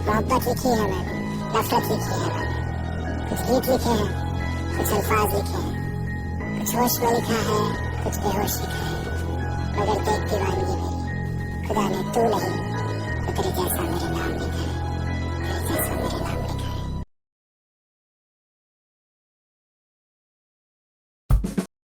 मोहब्बत लिखी है मैंने, नफरत लिखी है मैंने, कुछ गीत लिखे हैं, कुछ अल्फाज लिखे हैं, कुछ होश में लिखा है, कुछ बेहोश लिखा है, मगर देख दीवानगी मेरी, खुदा ने तू नहीं तो तेरे जैसा मेरे नाम लिखा है, तेरे जैसा